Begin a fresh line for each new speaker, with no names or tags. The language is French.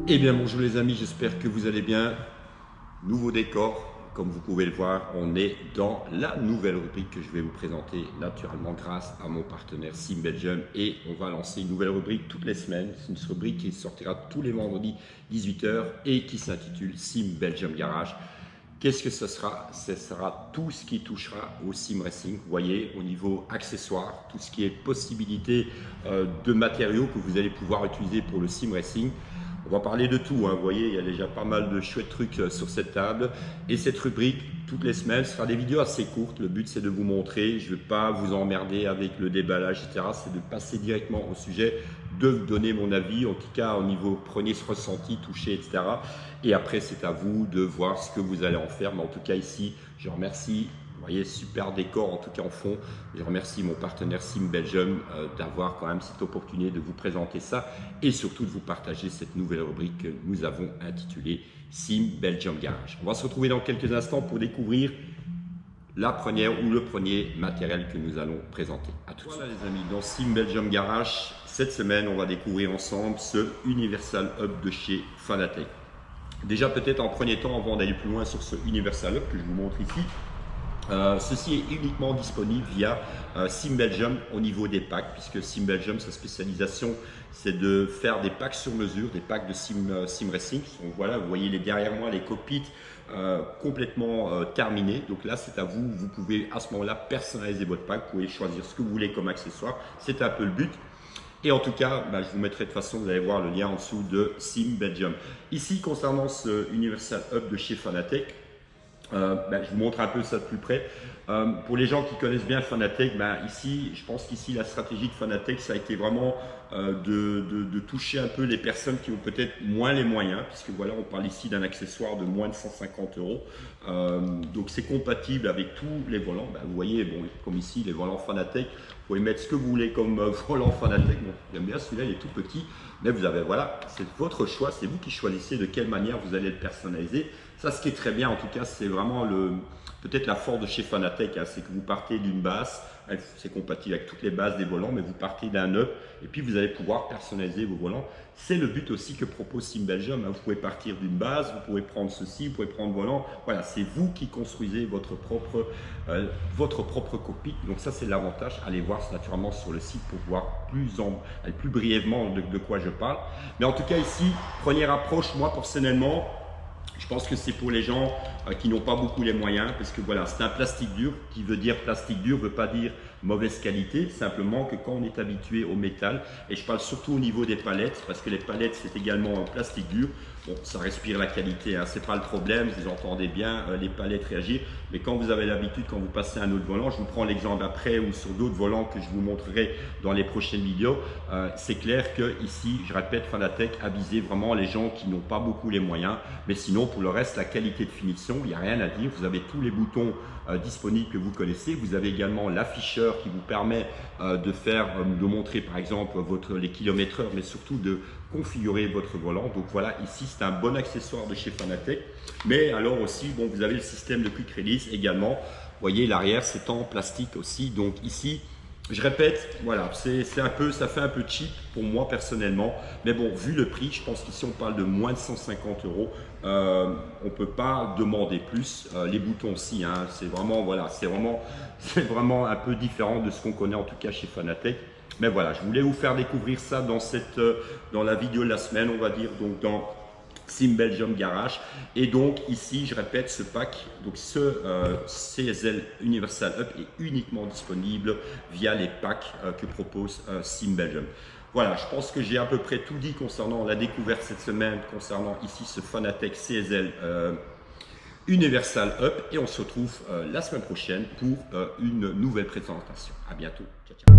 Eh bien bonjour les amis, j'espère que vous allez bien. Nouveau décor, comme vous pouvez le voir, on est dans la nouvelle rubrique que je vais vous présenter naturellement grâce à mon partenaire Sim Belgium, et on va lancer une nouvelle rubrique toutes les semaines. C'est une rubrique qui sortira tous les vendredis 18 h et qui s'intitule Sim Belgium Garage. Qu'est-ce que ce sera? Ce sera tout ce qui touchera au sim racing. Vous voyez, au niveau accessoires, tout ce qui est possibilité de matériaux que vous allez pouvoir utiliser pour le sim racing. On va parler de tout, hein. Vous voyez, il y a déjà pas mal de chouettes trucs sur cette table. Et cette rubrique, toutes les semaines, sera des vidéos assez courtes. Le but, c'est de vous montrer. Je ne vais pas vous emmerder avec le déballage, etc. C'est de passer directement au sujet, de vous donner mon avis, en tout cas au niveau prenez ce ressenti, toucher, etc. Et après, c'est à vous de voir ce que vous allez en faire. Mais en tout cas, ici, je remercie. Vous voyez, super décor en tout cas en fond. Je remercie mon partenaire Sim Belgium d'avoir quand même cette opportunité de vous présenter ça et surtout de vous partager cette nouvelle rubrique que nous avons intitulée Sim Belgium Garage. On va se retrouver dans quelques instants pour découvrir la première ou le premier matériel que nous allons présenter. À tout de suite. Voilà les amis, dans Sim Belgium Garage, cette semaine, on va découvrir ensemble ce Universal Hub de chez Fanatec. Déjà peut-être en premier temps, avant d'aller plus loin sur ce Universal Hub que je vous montre ici, ceci est uniquement disponible via Sim Belgium au niveau des packs, puisque Sim Belgium, sa spécialisation, c'est de faire des packs sur mesure, des packs de sim racing. Donc voilà, vous voyez derrière moi les cockpits complètement terminés. Donc là, c'est à vous. Vous pouvez à ce moment-là personnaliser votre pack. Vous pouvez choisir ce que vous voulez comme accessoire. C'est un peu le but. Et en tout cas, je vous mettrai de toute façon, vous allez voir le lien en dessous de Sim Belgium. Ici, concernant ce Universal Hub de chez Fanatec, je vous montre un peu ça de plus près. Pour les gens qui connaissent bien Fanatec, ici, je pense qu'ici la stratégie de Fanatec, ça a été vraiment de toucher un peu les personnes qui ont peut-être moins les moyens, puisque voilà, on parle ici d'un accessoire de moins de 150 €. Donc c'est compatible avec tous les volants. Vous voyez, bon, comme ici, les volants Fanatec, vous pouvez mettre ce que vous voulez comme volant Fanatec. Bon, j'aime bien celui-là, il est tout petit, mais vous avez, voilà, c'est votre choix, c'est vous qui choisissez de quelle manière vous allez le personnaliser. Ça, ce qui est très bien, en tout cas, c'est vraiment peut-être la force de chez Fanatec, hein, c'est que vous partez d'une base, c'est compatible avec toutes les bases des volants, mais vous partez d'un hub et puis vous allez pouvoir personnaliser vos volants. C'est le but aussi que propose Sim Belgium, hein. Vous pouvez partir d'une base, vous pouvez prendre ceci, vous pouvez prendre volant. Voilà, c'est vous qui construisez votre propre cockpit. Donc ça, c'est l'avantage. Allez voir naturellement sur le site pour voir plus brièvement de quoi je parle. Mais en tout cas ici, première approche, moi personnellement, je pense que c'est pour les gens qui n'ont pas beaucoup les moyens, parce que voilà, c'est un plastique dur. Qui veut dire plastique dur, ne veut pas dire mauvaise qualité, simplement que quand on est habitué au métal, et je parle surtout au niveau des palettes, parce que les palettes c'est également un plastique dur. Bon, ça respire la qualité, hein, c'est pas le problème, vous entendez bien les palettes réagir, mais quand vous avez l'habitude, quand vous passez à un autre volant, je vous prends l'exemple après ou sur d'autres volants que je vous montrerai dans les prochaines vidéos, c'est clair que ici, je répète, Fanatec a visé vraiment les gens qui n'ont pas beaucoup les moyens, mais sinon pour le reste, la qualité de finition, il n'y a rien à dire. Vous avez tous les boutons disponibles que vous connaissez, vous avez également l'afficheur qui vous permet de montrer par exemple les kilomètres-heure, mais surtout de configurer votre volant. Donc voilà, ici c'est un bon accessoire de chez Fanatec. Mais alors aussi, bon, vous avez le système de quick release également. Vous voyez, l'arrière c'est en plastique aussi. Donc ici, je répète, voilà, ça fait un peu cheap pour moi personnellement. Mais bon, vu le prix, je pense qu'ici on parle de moins de 150 €. On ne peut pas demander plus. Les boutons aussi, hein, c'est vraiment un peu différent de ce qu'on connaît en tout cas chez Fanatec. Mais voilà, je voulais vous faire découvrir ça dans la vidéo de la semaine, on va dire, donc dans Sim Belgium Garage. Et donc ici, je répète, ce pack, donc ce CSL Universal Hub est uniquement disponible via les packs que propose Sim Belgium. Voilà, je pense que j'ai à peu près tout dit concernant la découverte cette semaine, concernant ici ce Fanatec CSL Universal Hub, et on se retrouve la semaine prochaine pour une nouvelle présentation. À bientôt. Ciao, ciao.